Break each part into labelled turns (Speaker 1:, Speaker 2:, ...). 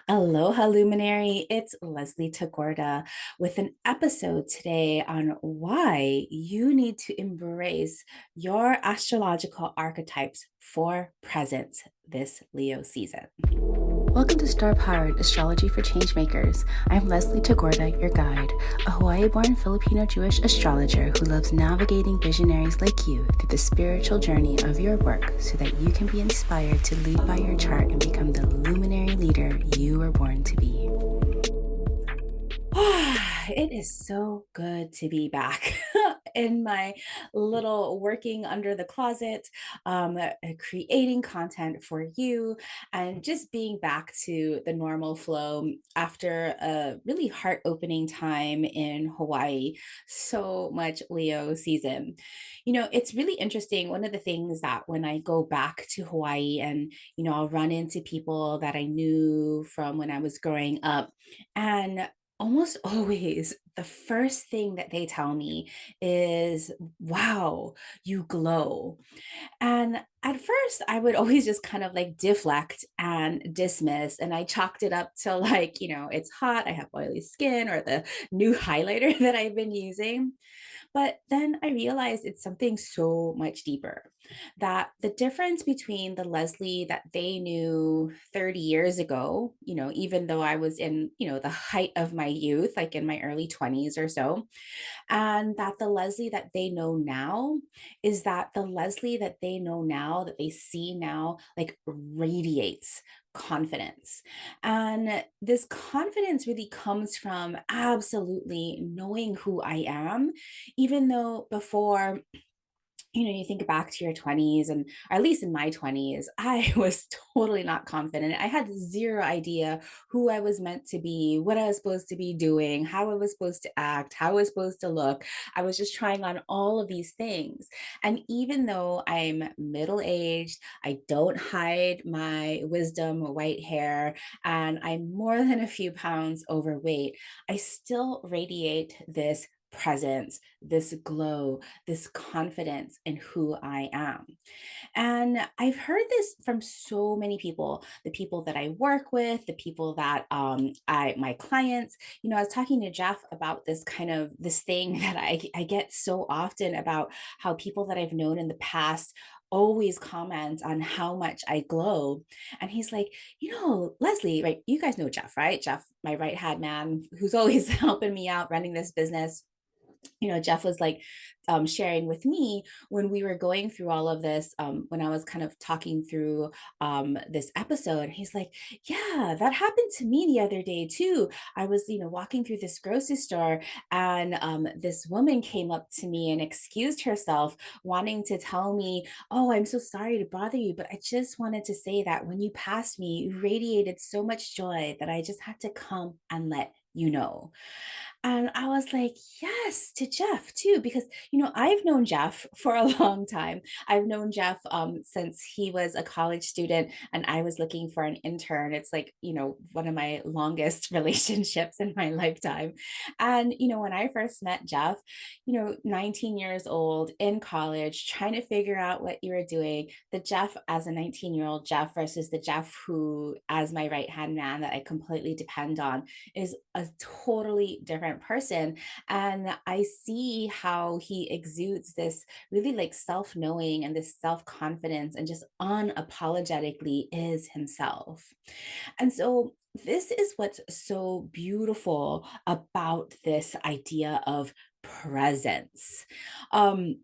Speaker 1: Aloha, Luminary. It's Leslie Tagorda with an episode today on why you need to embrace your astrological archetypes for presence this Leo season.
Speaker 2: Welcome to Star Powered Astrology for Changemakers. I'm Leslie Tagorda, your guide, a Hawaii born Filipino Jewish astrologer who loves navigating visionaries like you through the spiritual journey of your work so that you can be inspired to lead by your chart and become the luminary leader you were born to be.
Speaker 1: It is so good to be back in my little working under the closet, creating content for you, and just being back to the normal flow after a really heart opening time in Hawaii. So much Leo season. It's really interesting. One of the things that when I go back to Hawaii and, I'll run into people that I knew from when I was growing up. And almost always the first thing that they tell me is, wow, you glow. And at first, I would always just kind of like deflect and dismiss. And I chalked it up to like, it's hot, I have oily skin, or the new highlighter that I've been using. But then I realized it's something so much deeper, that the difference between the Leslie that they knew 30 years ago, even though I was in, the height of my youth, like in my early 20s or so, and that the Leslie that they know now is that the Leslie that they know now, that they see now, like radiates confidence. And this confidence really comes from absolutely knowing who I am, even though before, you think back to your 20s, and or at least in my 20s, I was totally not confident. I had zero idea who I was meant to be, what I was supposed to be doing, how I was supposed to act, how I was supposed to look. I was just trying on all of these things. And even though I'm middle aged, I don't hide my wisdom, white hair, and I'm more than a few pounds overweight, I still radiate this presence, this glow, this confidence in who I am. And I've heard this from so many people, the people that I work with, the people that my clients. I was talking to Jeff about this kind of this thing that I get so often about how people that I've known in the past always comment on how much I glow. And he's like, Leslie, right? You guys know Jeff, right? Jeff, my right hand man, who's always helping me out running this business. Jeff was like sharing with me when we were going through all of this, when I was kind of talking through this episode. He's like, yeah, that happened to me the other day too. I was, walking through this grocery store, and this woman came up to me and excused herself, wanting to tell me, oh, I'm so sorry to bother you, but I just wanted to say that when you passed me, you radiated so much joy that I just had to come and let you know. And I was like, yes, to Jeff too, because, I've known Jeff for a long time. I've known Jeff since he was a college student and I was looking for an intern. It's like, one of my longest relationships in my lifetime. And, when I first met Jeff, 19 years old in college, trying to figure out what you were doing, the Jeff as a 19-year-old Jeff versus the Jeff who, as my right hand man that I completely depend on, is a totally different person. And I see how he exudes this really like self knowing and this self confidence and just unapologetically is himself. And so, this is what's so beautiful about this idea of presence. Um,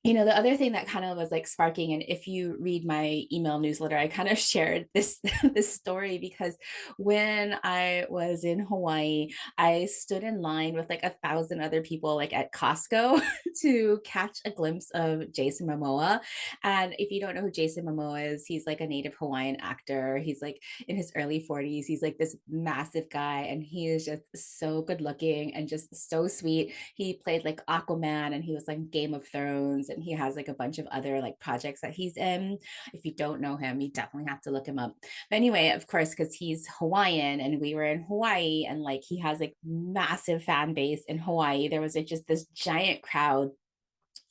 Speaker 1: the other thing that kind of was like sparking, and if you read my email newsletter, I kind of shared this this story because when I was in Hawaii, I stood in line with like 1,000 other people, like at Costco, to catch a glimpse of Jason Momoa. And if you don't know who Jason Momoa is, he's like a native Hawaiian actor. He's like in his early 40s. He's like this massive guy, and he is just so good looking and just so sweet. He played like Aquaman, and he was like Game of Thrones, and he has like a bunch of other like projects that he's in. If you don't know him, you definitely have to look him up. But anyway, of course, because he's Hawaiian and we were in Hawaii, and like he has like massive fan base in Hawaii, there was like just this giant crowd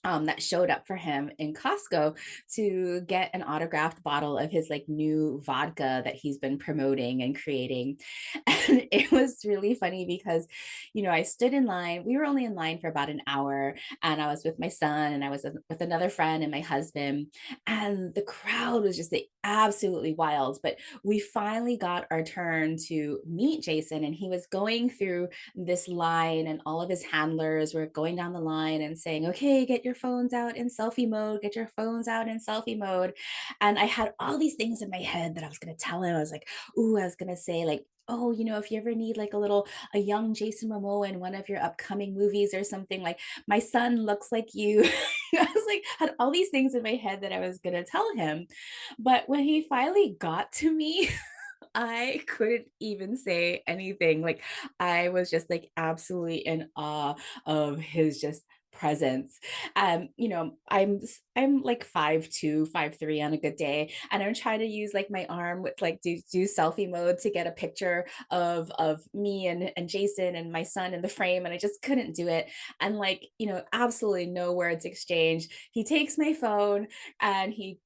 Speaker 1: that showed up for him in Costco to get an autographed bottle of his like new vodka that he's been promoting and creating. And it was really funny because, I stood in line. We were only in line for about an hour, and I was with my son and I was with another friend and my husband. And the crowd was just like, absolutely wild. But we finally got our turn to meet Jason, and he was going through this line, and all of his handlers were going down the line and saying, okay, get your phones out in selfie mode, get your phones out in selfie mode. And I had all these things in my head that I was going to tell him. I was like, ooh, I was going to say, like, oh, if you ever need like a young Jason Momoa in one of your upcoming movies or something, like my son looks like you. I was like, had all these things in my head that I was going to tell him. But when he finally got to me, I couldn't even say anything. Like, I was just like absolutely in awe of his just presence. I'm like 5'2", 5'3" on a good day, and I'm trying to use like my arm with like do selfie mode to get a picture of me and Jason and my son in the frame, and I just couldn't do it. And like, absolutely no words exchanged. He takes my phone and he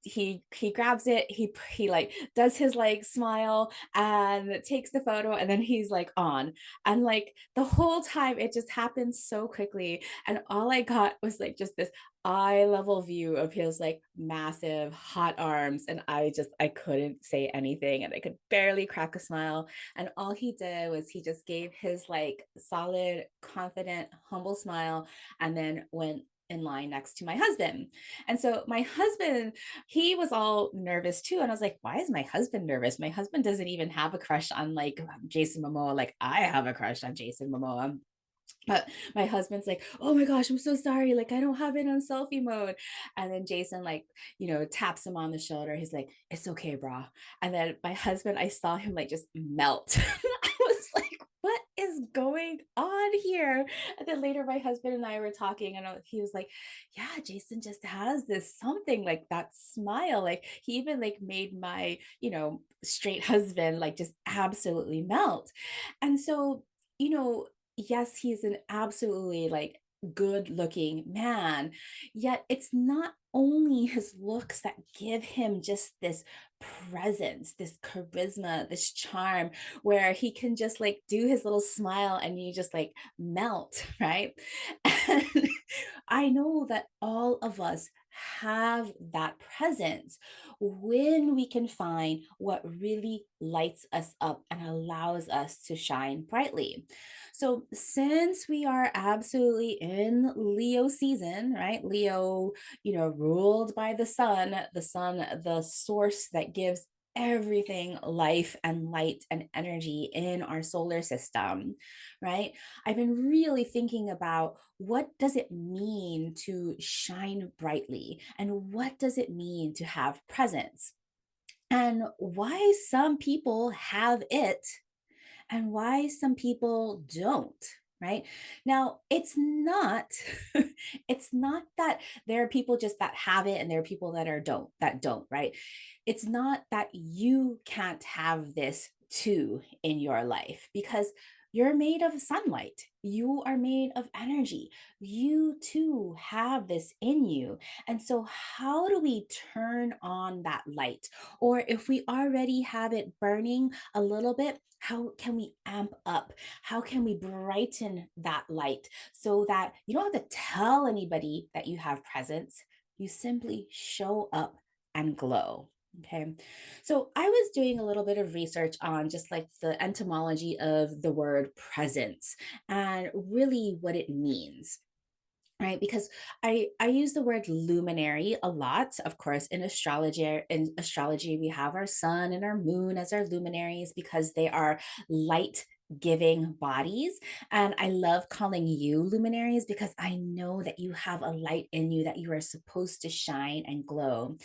Speaker 1: grabs it, he like does his like smile and takes the photo, and then he's like on. And like the whole time it just happened so quickly, and all I got was like just this eye level view of his like massive hot arms, and I couldn't say anything, and I could barely crack a smile. And all he did was he just gave his like solid, confident, humble smile, and then went in line next to my husband. And so my husband, he was all nervous too. And I was like, why is my husband nervous? My husband doesn't even have a crush on like Jason Momoa. Like, I have a crush on Jason Momoa. But my husband's like, oh my gosh, I'm so sorry. Like, I don't have it on selfie mode. And then Jason, like, taps him on the shoulder. He's like, it's okay, brah. And then my husband, I saw him like just melt. I was like, what is going on here? And then later, my husband and I were talking, and he was like, yeah, Jason just has this something like that smile. Like, he even like made my, straight husband like just absolutely melt. And so, yes, he's an absolutely like good looking man, yet it's not only his looks that give him just this presence, this charisma, this charm, where he can just like do his little smile and you just like melt, right? And I know that all of us have that presence when we can find what really lights us up and allows us to shine brightly. So, since we are absolutely in Leo season, right? Leo, ruled by the sun, the source that gives everything life and light and energy in our solar system, right? I've been really thinking about what does it mean to shine brightly, and what does it mean to have presence, and why some people have it and why some people don't. Right now, it's not it's not that there are people just that have it and there are people that don't, right? It's not that you can't have this too in your life, because you're made of sunlight, you are made of energy, you too have this in you. And so how do we turn on that light? Or if we already have it burning a little bit, how can we amp up? How can we brighten that light so that you don't have to tell anybody that you have presence? You simply show up and glow. Okay. So I was doing a little bit of research on just like the etymology of the word presence and really what it means, right? Because I use the word luminary a lot. Of course, in astrology we have our sun and our moon as our luminaries because they are light giving bodies. And I love calling you luminaries because I know that you have a light in you that you are supposed to shine and glow.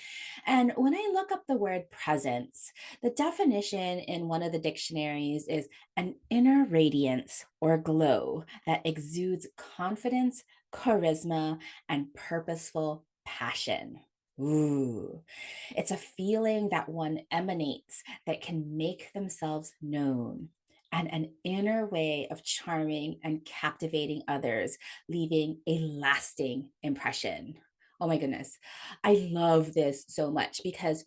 Speaker 1: And when I look up the word presence, the definition in one of the dictionaries is an inner radiance or glow that exudes confidence, charisma, and purposeful passion. Ooh, it's a feeling that one emanates that can make themselves known. and an inner way of charming and captivating others, leaving a lasting impression. Oh my goodness. I love this so much because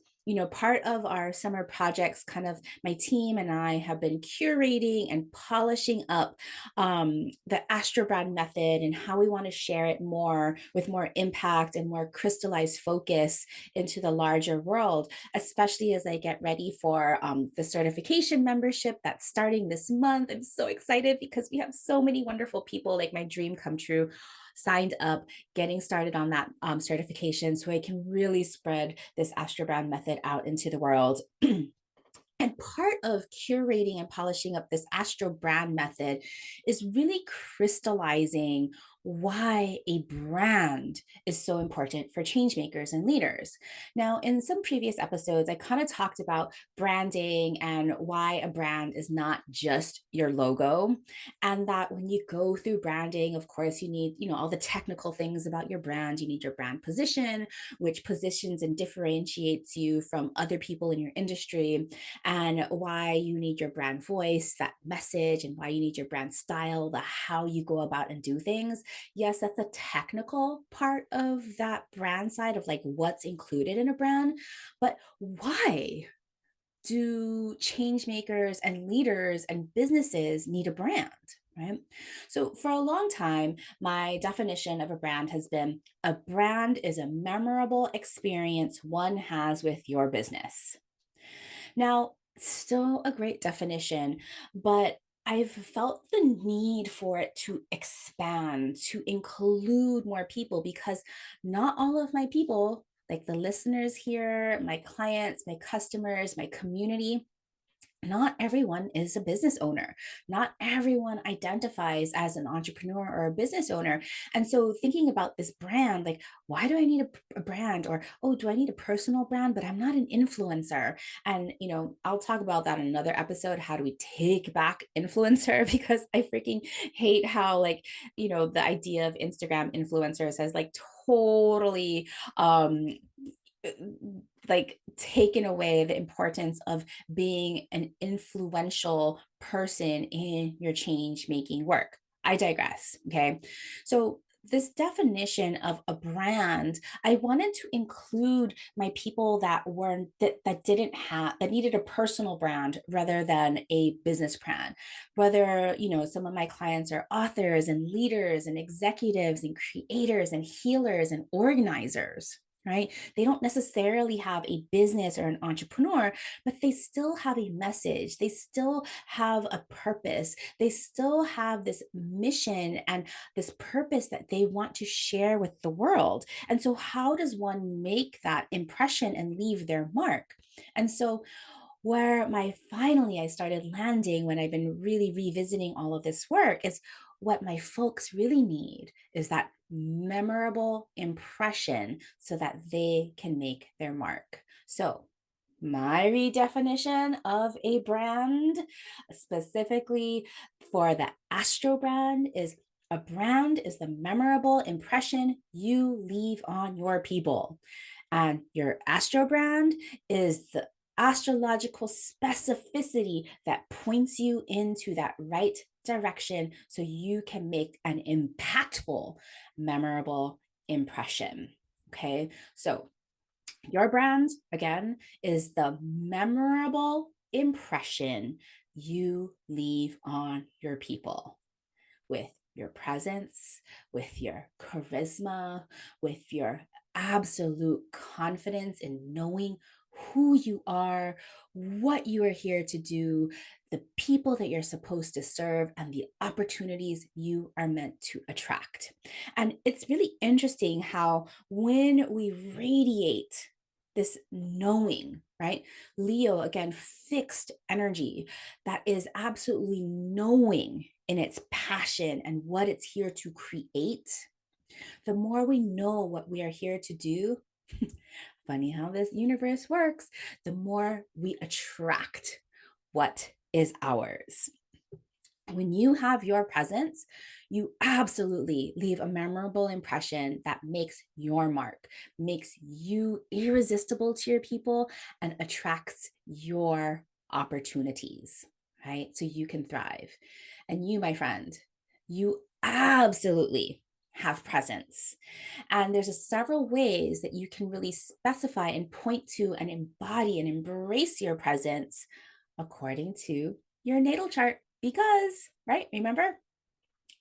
Speaker 1: part of our summer projects, kind of my team and I have been curating and polishing up the Astrobrand method and how we want to share it more with more impact and more crystallized focus into the larger world, especially as I get ready for the certification membership that's starting this month. I'm so excited because we have so many wonderful people, like my dream come true, signed up, getting started on that certification so I can really spread this Astrobrand method out into the world. And part of curating and polishing up this Astro brand method is really crystallizing why a brand is so important for change makers and leaders. Now, in some previous episodes, I kind of talked about branding and why a brand is not just your logo. And that when you go through branding, of course, you need, all the technical things about your brand. You need your brand position, which positions and differentiates you from other people in your industry, and why you need your brand voice, that message, and why you need your brand style, the how you go about and do things. Yes, that's the technical part of that brand side of like what's included in a brand. But why do change makers and leaders and businesses need a brand? Right. So, for a long time, my definition of a brand has been a brand is a memorable experience one has with your business. Now, still a great definition, but I've felt the need for it to expand, to include more people, because not all of my people, like the listeners here, my clients, my customers, my community, not everyone is a business owner. Not everyone identifies as an entrepreneur or a business owner. And so thinking about this brand, like, why do I need a brand? Or, oh, do I need a personal brand? But I'm not an influencer. And, I'll talk about that in another episode. How do we take back influencer? Because I freaking hate how, like, the idea of Instagram influencers has like totally like taken away the importance of being an influential person in your change making work. I digress. Okay. So, this definition of a brand, I wanted to include my people that weren't that didn't have that needed a personal brand rather than a business brand. Whether, some of my clients are authors and leaders and executives and creators and healers and organizers, right? They don't necessarily have a business or an entrepreneur, but they still have a message. They still have a purpose. They still have this mission and this purpose that they want to share with the world. And so, how does one make that impression and leave their mark? And so, where my finally I started landing when I've been really revisiting all of this work is what my folks really need is that memorable impression so that they can make their mark. So, my redefinition of a brand, specifically for the Astro brand, is a brand is the memorable impression you leave on your people. And your Astro brand is the astrological specificity that points you into that right direction so you can make an impactful, memorable impression. Okay. So, your brand, again, is the memorable impression you leave on your people with your presence, with your charisma, with your absolute confidence in knowing who you are, what you are here to do, the people that you're supposed to serve, and the opportunities you are meant to attract. And it's really interesting how when we radiate this knowing, right? Leo, again, fixed energy that is absolutely knowing in its passion and what it's here to create. The more we know what we are here to do, funny how this universe works, the more we attract what is ours. When you have your presence, you absolutely leave a memorable impression that makes your mark, makes you irresistible to your people, and attracts your opportunities. right? So you can thrive. And you, my friend, you absolutely have presence. And there's several ways that you can really specify and point to and embody and embrace your presence according to your natal chart. Because, right, remember,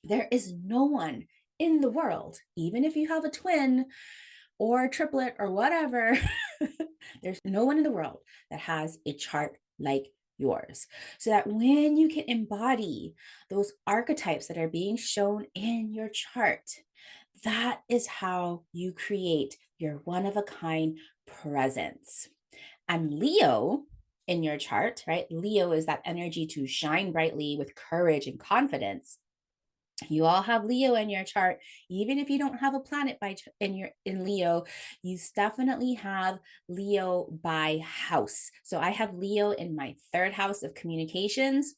Speaker 1: there is no one in the world, even if you have a twin or a triplet or whatever, there's no one in the world that has a chart like yours. So that when you can embody those archetypes that are being shown in your chart, that is how you create your one of a kind presence. And Leo in your chart, right? Leo is that energy to shine brightly with courage and confidence. You all have Leo in your chart. Even if you don't have a planet in Leo, you definitely have Leo by house. So I have Leo in my third house of communications.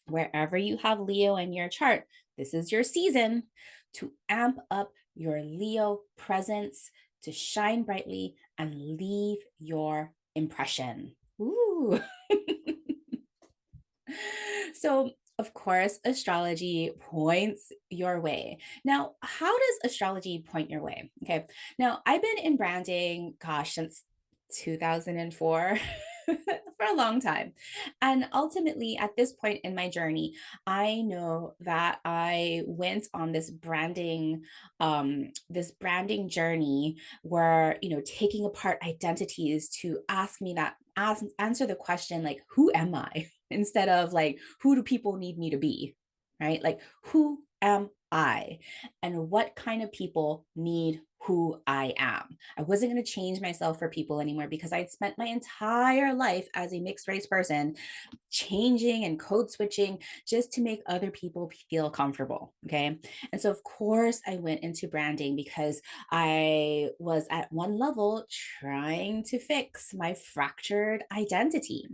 Speaker 1: Wherever you have Leo in your chart, this is your season to amp up your Leo presence, to shine brightly and leave your impression. Ooh. So, of course, astrology points your way. Now, how does astrology point your way? Okay. Now, I've been in branding, gosh, since 2004 for a long time. And ultimately, at this point in my journey, I know that I went on this branding journey where, taking apart identities to answer the question, like, who am I? Instead of like, who do people need me to be? Right? Like, who am I? And what kind of people need who I am? I wasn't going to change myself for people anymore because I'd spent my entire life as a mixed race person changing and code switching just to make other people feel comfortable. Okay. And so, of course, I went into branding because I was at one level trying to fix my fractured identity.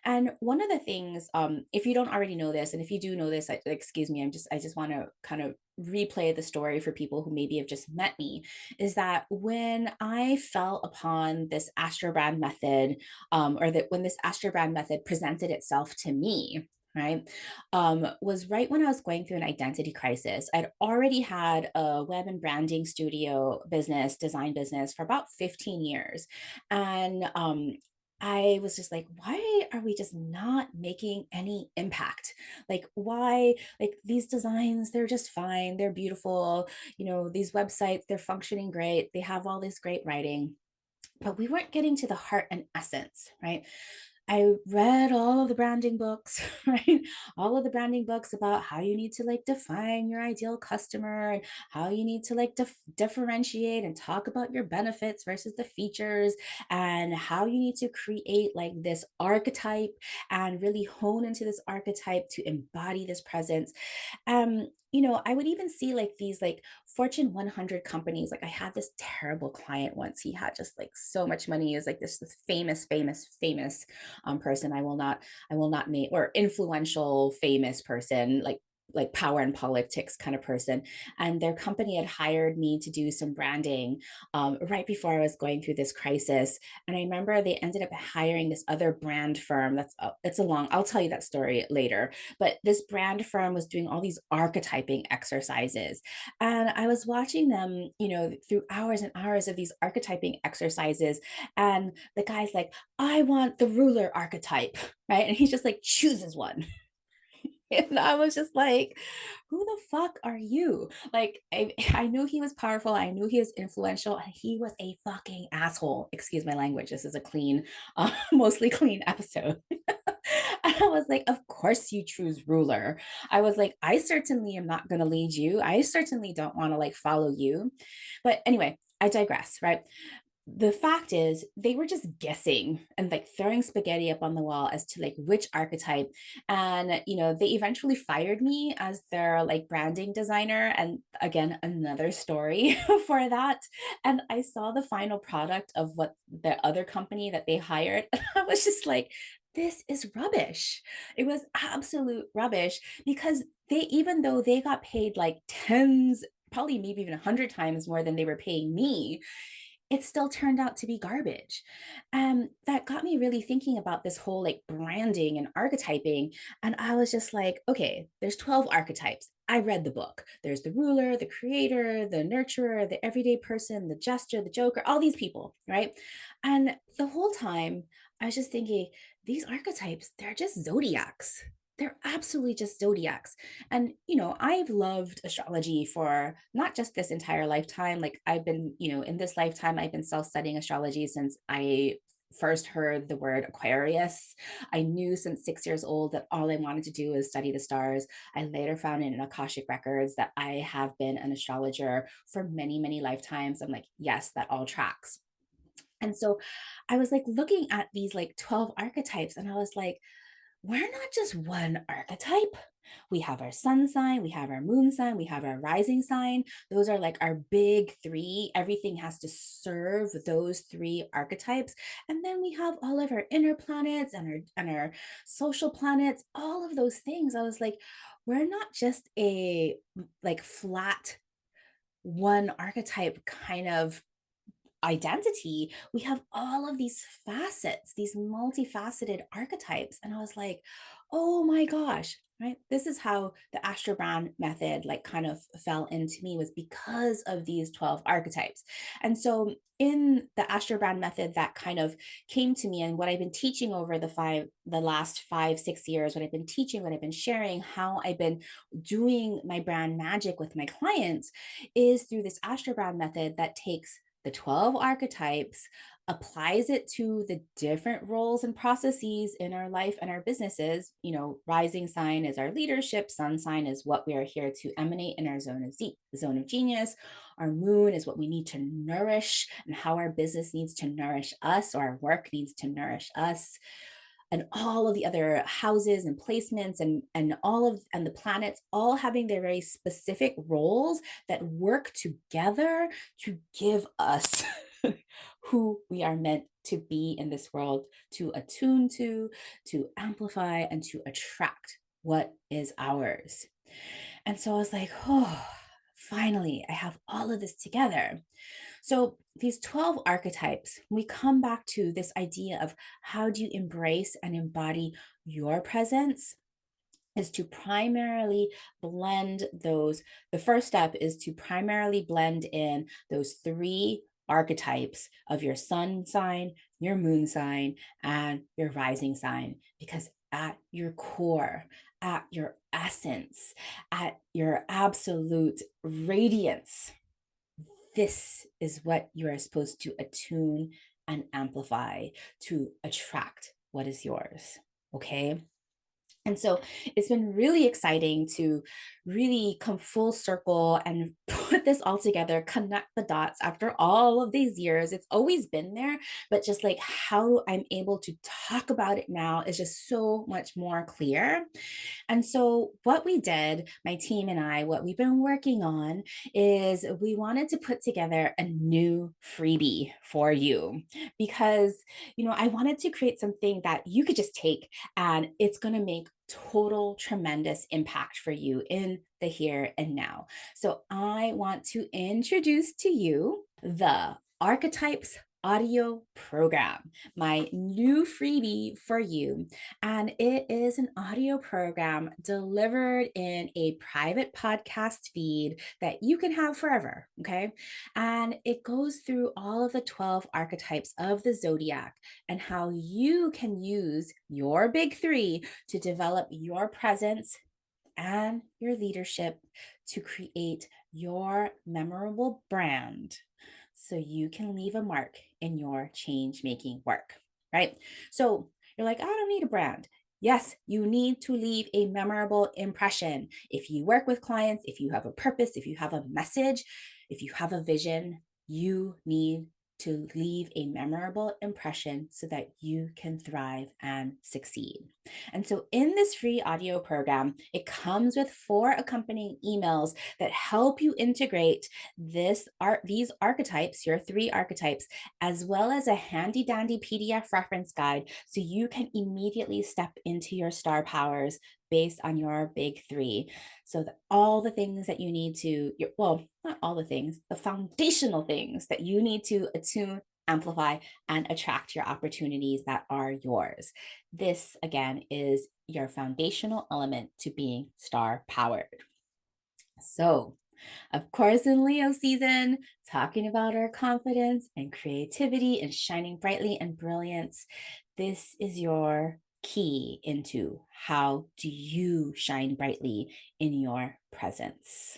Speaker 1: And one of the things, if you don't already know this, and if you do know this, excuse me, I just want to kind of replay the story for people who maybe have just met me, is that when I fell upon this astrobrand method, or that when this astrobrand method presented itself to me, right, was right when I was going through an identity crisis. I'd already had a web and branding studio business, design business for about 15 years. And I was just like, why are we just not making any impact? Like, why, like these designs, they're just fine. They're beautiful. These websites, they're functioning great. They have all this great writing, but we weren't getting to the heart and essence, right? I read all of the branding books, right? All of the branding books about how you need to like define your ideal customer and how you need to like differentiate and talk about your benefits versus the features, and how you need to create like this archetype and really hone into this archetype to embody this presence. I would even see like these like Fortune 100 companies. Like I had this terrible client once. He had just like so much money. He was like this famous person. I will not name, or influential famous person, like power and politics kind of person. And their company had hired me to do some branding right before I was going through this crisis. And I remember they ended up hiring this other brand firm. I'll tell you that story later. But this brand firm was doing all these archetyping exercises. And I was watching them, through hours and hours of these archetyping exercises. And the guy's like, I want the ruler archetype, right? And he just like chooses one. And I was just like, who the fuck are you? Like, I knew he was powerful. I knew he was influential. And he was a fucking asshole. Excuse my language. This is a clean, mostly clean episode. And I was like, of course you choose ruler. I was like, I certainly am not going to lead you. I certainly don't want to like follow you. But anyway, I digress, right? The fact is they were just guessing and like throwing spaghetti up on the wall as to like which archetype. And they eventually fired me as their like branding designer, and again another story for that. And I saw the final product of what the other company that they hired, and I was just like, this is rubbish. It was absolute rubbish, because even though they got paid like tens, probably maybe even 100 times more than they were paying me, it still turned out to be garbage. And that got me really thinking about this whole like branding and archetyping. And I was just like, okay, there's 12 archetypes. I read the book. There's the ruler, the creator, the nurturer, the everyday person, the jester, the joker, all these people, right? And the whole time I was just thinking, these archetypes, they're just zodiacs. They're absolutely just zodiacs. And, I've loved astrology for not just this entire lifetime. Like I've been, in this lifetime, I've been self studying astrology since I first heard the word Aquarius. I knew since 6 years old that all I wanted to do is study the stars. I later found in Akashic Records that I have been an astrologer for many, many lifetimes. I'm like, yes, that all tracks. And so I was like looking at these like 12 archetypes and I was like, we're not just one archetype. We have our sun sign, we have our moon sign, we have our rising sign. Those are like our big three. Everything has to serve those three archetypes. And then we have all of our inner planets and our social planets, all of those things. I was like, we're not just a like flat one archetype kind of identity. We have all of these facets, these multifaceted archetypes. And I was like, oh my gosh, right? This is how the Astrobrand method like kind of fell into me, was because of these 12 archetypes. And so in the Astrobrand method that kind of came to me, and what I've been teaching over the last 5, 6 years, what I've been teaching, what I've been sharing, how I've been doing my brand magic with my clients is through this Astrobrand method that takes the 12 archetypes, applies it to the different roles and processes in our life and our businesses. Rising sign is our leadership, sun sign is what we are here to emanate in our zone of genius. Our moon is what we need to nourish and how our business needs to nourish us, or our work needs to nourish us, and all of the other houses and placements and the planets all having their very specific roles that work together to give us who we are meant to be in this world, to attune to amplify, and to attract what is ours. And so I was like, oh, finally, I have all of this together. So, these 12 archetypes, we come back to this idea of how do you embrace and embody your presence, is to primarily blend those. The first step is to primarily blend in those three archetypes of your sun sign, your moon sign, and your rising sign, because at your core, at your essence, at your absolute radiance, this is what you are supposed to attune and amplify to attract what is yours. Okay. And so it's been really exciting to really come full circle and put this all together, connect the dots after all of these years. It's always been there, but just like how I'm able to talk about it now is just so much more clear. And so, what we did, my team and I, what we've been working on is we wanted to put together a new freebie for you because, I wanted to create something that you could just take and it's going to make total tremendous impact for you in the here and now. So, I want to introduce to you the Archetypes Audio Program, my new freebie for you. And it is an audio program delivered in a private podcast feed that you can have forever. Okay. And it goes through all of the 12 archetypes of the zodiac and how you can use your big three to develop your presence and your leadership to create your memorable brand so you can leave a mark in your change making work, right? So you're like, I don't need a brand. Yes, you need to leave a memorable impression. If you work with clients, if you have a purpose, if you have a message, if you have a vision, you need to leave a memorable impression so that you can thrive and succeed. And so in this free audio program, it comes with 4 accompanying emails that help you integrate these archetypes, your 3 archetypes, as well as a handy dandy PDF reference guide so you can immediately step into your star powers based on your big 3. So that all the things that you need to, well, not all the things, the foundational things that you need to attune, amplify, and attract your opportunities that are yours. This, again, is your foundational element to being star powered. So, of course, in Leo season, talking about our confidence and creativity and shining brightly and brilliance, this is your key into how do you shine brightly in your presence.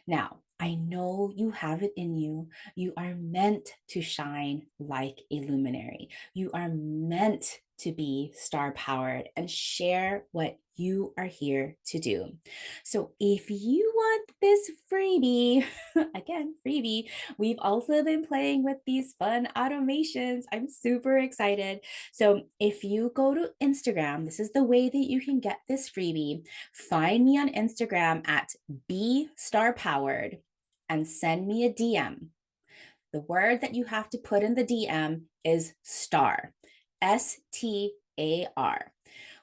Speaker 1: Now, I know you have it in you. You are meant to shine like a luminary. You are meant to be star powered and share what you are here to do. So if you want this freebie, again, freebie, we've also been playing with these fun automations. I'm super excited. So if you go to Instagram, this is the way that you can get this freebie. Find me on Instagram at @BeStarPowered and send me a DM. The word that you have to put in the DM is star, STAR.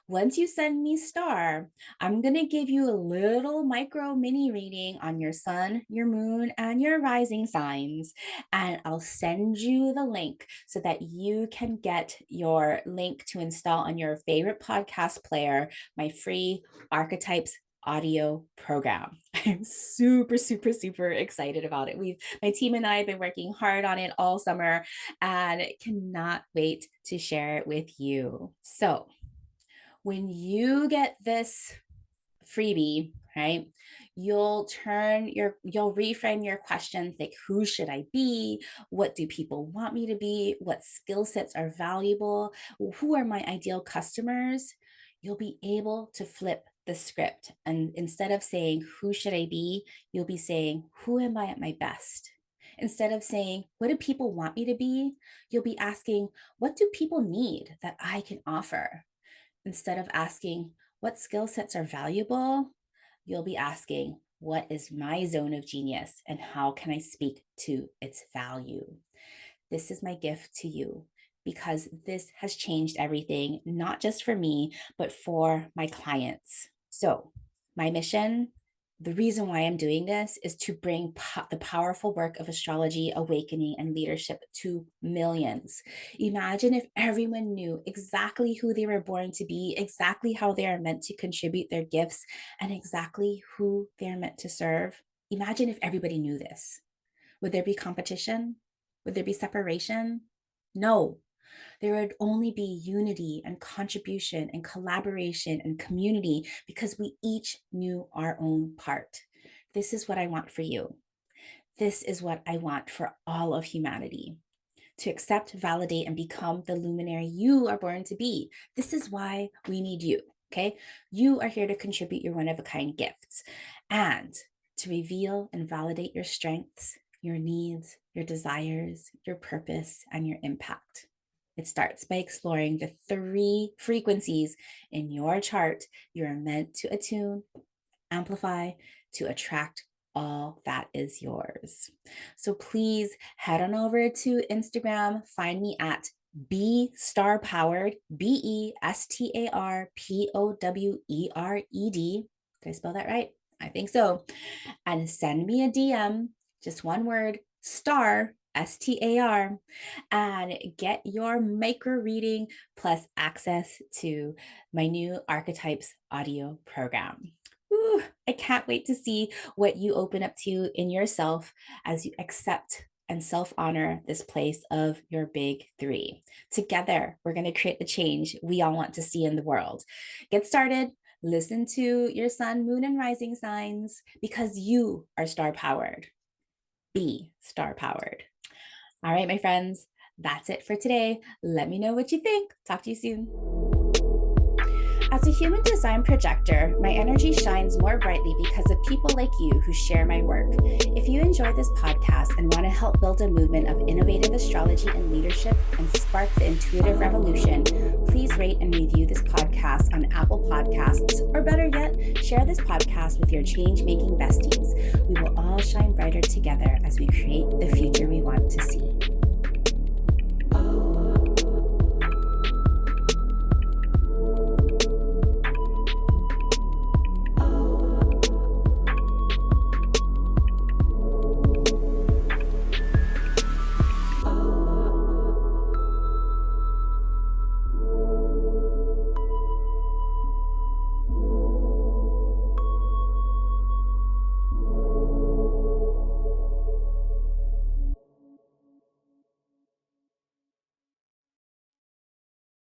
Speaker 1: Once you send me star, I'm going to give you a little micro mini reading on your sun, your moon, and your rising signs. And I'll send you the link so that you can get your link to install on your favorite podcast player, my free Archetypes Audio Program. I'm super, super, super excited about it. My team and I have been working hard on it all summer and cannot wait to share it with you. So, when you get this freebie, right, you'll reframe your questions like, who should I be? What do people want me to be? What skill sets are valuable? Who are my ideal customers? You'll be able to flip the script. And instead of saying, who should I be? You'll be saying, who am I at my best? Instead of saying, what do people want me to be? You'll be asking, what do people need that I can offer? Instead of asking, what skill sets are valuable? You'll be asking, what is my zone of genius and how can I speak to its value? This is my gift to you because this has changed everything, not just for me, but for my clients. So, my mission, the reason why I'm doing this is to bring the powerful work of astrology, awakening, and leadership to millions. Imagine if everyone knew exactly who they were born to be, exactly how they are meant to contribute their gifts, and exactly who they are meant to serve. Imagine if everybody knew this. Would there be competition? Would there be separation? No. There would only be unity and contribution and collaboration and community because we each knew our own part. This is what I want for you. This is what I want for all of humanity. To accept, validate, and become the luminary you are born to be. This is why we need you, okay? You are here to contribute your one-of-a-kind gifts and to reveal and validate your strengths, your needs, your desires, your purpose, and your impact. It starts by exploring the 3 frequencies in your chart you are meant to attune, amplify, to attract all that is yours. So please head on over to Instagram, find me at @BeStarPowered, BeStarPowered. Did I spell that right? I think so. And send me a DM, just one word, star, STAR, and get your micro reading plus access to my new Archetypes Audio Program. Ooh, I can't wait to see what you open up to in yourself as you accept and self-honor this place of your big 3. Together, we're going to create the change we all want to see in the world. Get started. Listen to your sun, moon, and rising signs because you are star-powered. Be star-powered. All right, my friends, that's it for today. Let me know what you think. Talk to you soon. As a human design projector, my energy shines more brightly because of people like you who share my work. If you enjoy this podcast and want to help build a movement of innovative astrology and leadership and spark the intuitive revolution, please rate and review this podcast on Apple Podcasts, or better yet, share this podcast with your change-making besties. We will all shine brighter together as we create the future we want to see.